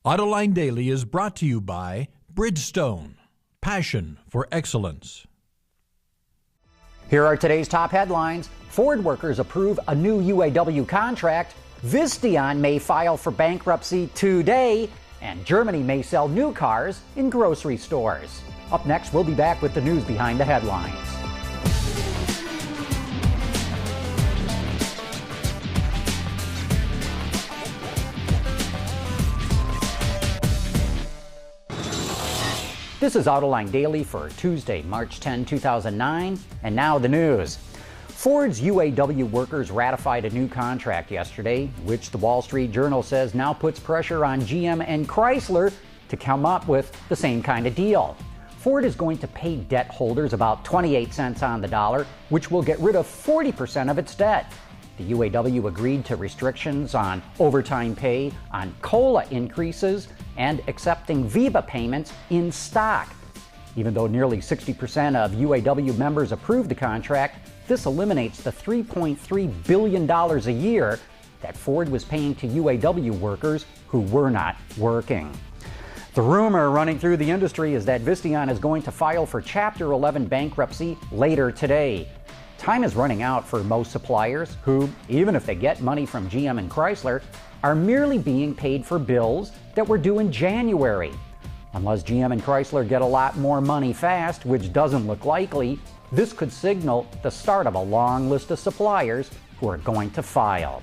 Autoline Daily is brought to you by Bridgestone, passion for excellence. Here are today's top headlines. Ford workers approve a new UAW contract. Visteon may file for bankruptcy today. And Germany may sell new cars in grocery stores. Up next, we'll be back with the news behind the headlines. This is Autoline Daily for Tuesday, March 10, 2009, and now the news. Ford's UAW workers ratified a new contract yesterday, which the Wall Street Journal says now puts pressure on GM and Chrysler to come up with the same kind of deal. Ford is going to pay debt holders about 28 cents on the dollar, which will get rid of 40% of its debt. The UAW agreed to restrictions on overtime pay, on COLA increases, and accepting VIVA payments in stock. Even though nearly 60% of UAW members approved the contract, this eliminates the $3.3 billion a year that Ford was paying to UAW workers who were not working. The rumor running through the industry is that Visteon is going to file for Chapter 11 bankruptcy later today. Time is running out for most suppliers who, even if they get money from GM and Chrysler, are merely being paid for bills that were due in January. Unless GM and Chrysler get a lot more money fast, which doesn't look likely, this could signal the start of a long list of suppliers who are going to file.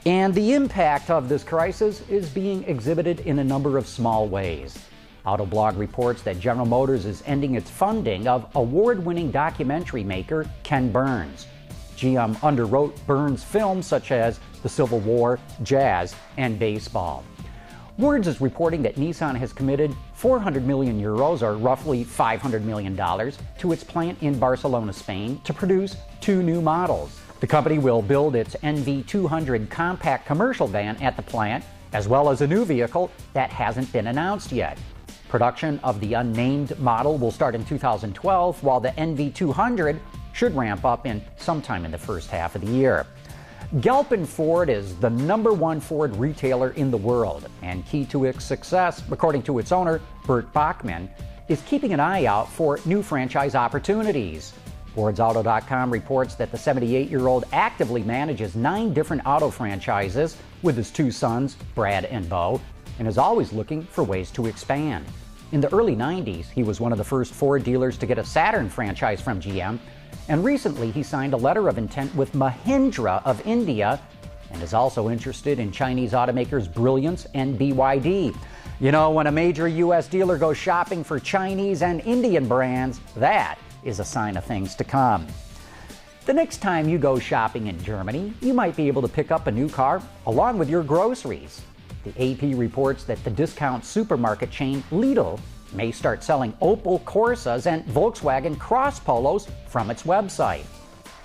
And the impact of this crisis is being exhibited in a number of small ways. Autoblog reports that General Motors is ending its funding of award-winning documentary maker Ken Burns. GM underwrote Burns' films such as The Civil War, Jazz, and Baseball. Words is reporting that Nissan has committed 400 million euros, or roughly $500 million, to its plant in Barcelona, Spain, to produce 2 new models. The company will build its NV200 compact commercial van at the plant, as well as a new vehicle that hasn't been announced yet. Production of the unnamed model will start in 2012, while the NV200 should ramp up in sometime in the first half of the year. GALPIN Ford is the #1 Ford retailer in the world, and key to its success, according to its owner, Bert Bachman, is keeping an eye out for new franchise opportunities. FordsAuto.com reports that the 78-year-old actively manages 9 different auto franchises with his 2 sons, Brad and Bo, and is always looking for ways to expand. In the early 90s, he was one of the first Ford dealers to get a Saturn franchise from GM, and recently he signed a letter of intent with Mahindra of India and is also interested in Chinese automakers Brilliance and BYD. You know, when a major U.S. dealer goes shopping for Chinese and Indian brands, that is a sign of things to come. The next time you go shopping in Germany, you might be able to pick up a new car along with your groceries. The AP reports that the discount supermarket chain Lidl may start selling Opel Corsas and Volkswagen Cross Polos from its website.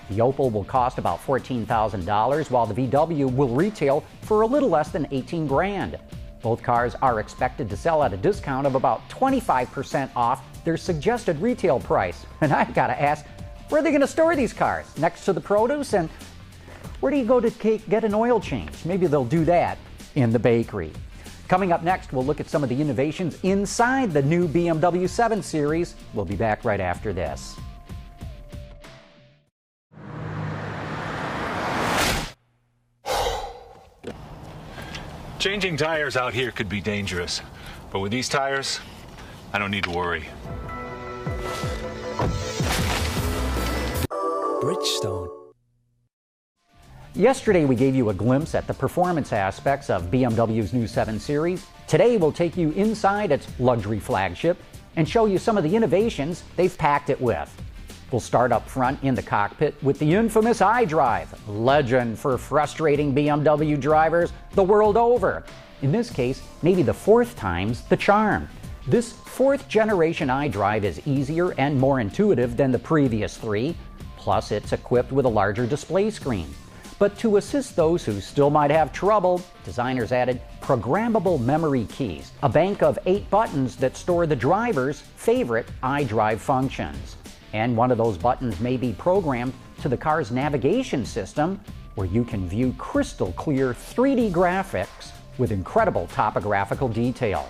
The Opel will cost about $14,000, while the VW will retail for a little less than $18,000. Both cars are expected to sell at a discount of about 25% off their suggested retail price. And I've got to ask, where are they going to store these cars? Next to the produce? And where do you go to get an oil change? Maybe they'll do that in the bakery. Coming up next, we'll look at some of the innovations inside the new BMW 7 Series. We'll be back right after this. Changing tires out here could be dangerous, but with these tires, I don't need to worry. Bridgestone. Yesterday we gave you a glimpse at the performance aspects of BMW's new 7 Series. Today we'll take you inside its luxury flagship and show you some of the innovations they've packed it with. We'll start up front in the cockpit with the infamous iDrive, legend for frustrating BMW drivers the world over. In this case, maybe the 4th time's the charm. This 4th generation iDrive is easier and more intuitive than the previous 3, plus it's equipped with a larger display screen. But to assist those who still might have trouble, designers added programmable memory keys, a bank of 8 buttons that store the driver's favorite iDrive functions. And one of those buttons may be programmed to the car's navigation system, where you can view crystal clear 3D graphics with incredible topographical detail.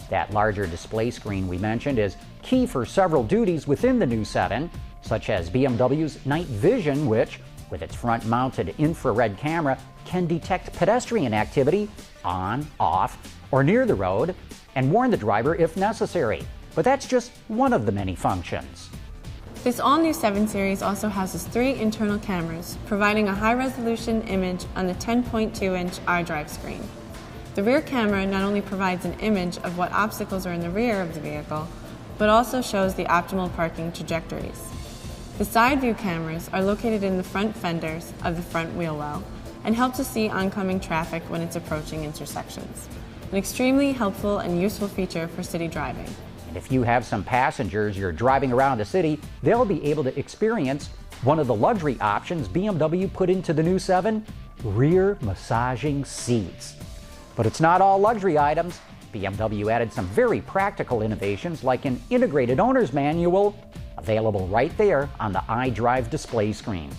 That larger display screen we mentioned is key for several duties within the new 7, such as BMW's Night Vision, which, with its front-mounted infrared camera, can detect pedestrian activity on, off, or near the road and warn the driver if necessary. But that's just one of the many functions. This all-new 7 Series also houses 3 internal cameras, providing a high-resolution image on the 10.2-inch iDrive screen. The rear camera not only provides an image of what obstacles are in the rear of the vehicle, but also shows the optimal parking trajectories. The side view cameras are located in the front fenders of the front wheel well and help to see oncoming traffic when it's approaching intersections. An extremely helpful and useful feature for city driving. And if you have some passengers you're driving around the city, they'll be able to experience one of the luxury options BMW put into the new 7, rear massaging seats. But it's not all luxury items. BMW added some very practical innovations like an integrated owner's manual, available right there on the iDrive display screen.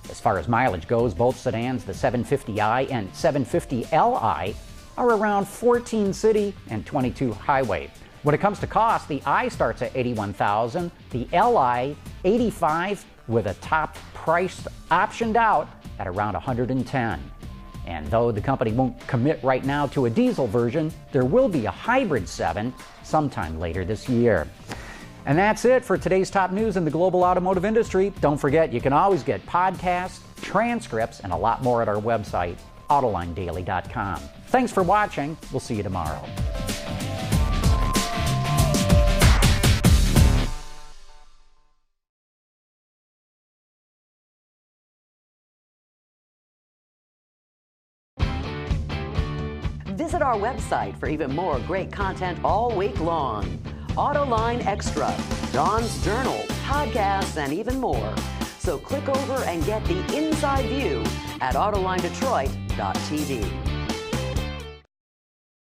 As far as mileage goes, both sedans, the 750i and 750Li, are around 14 city and 22 highway. When it comes to cost, the I starts at $81,000, the Li $85,000, with a top price optioned out at around $110,000. And though the company won't commit right now to a diesel version, there will be a hybrid 7 sometime later this year. And that's it for today's top news in the global automotive industry. Don't forget, you can always get podcasts, transcripts, and a lot more at our website, AutolineDaily.com. Thanks for watching. We'll see you tomorrow. Visit our website for even more great content all week long. Autoline Extra, Dawn's Journal, podcasts, and even more. So click over and get the inside view at AutolineDetroit.tv.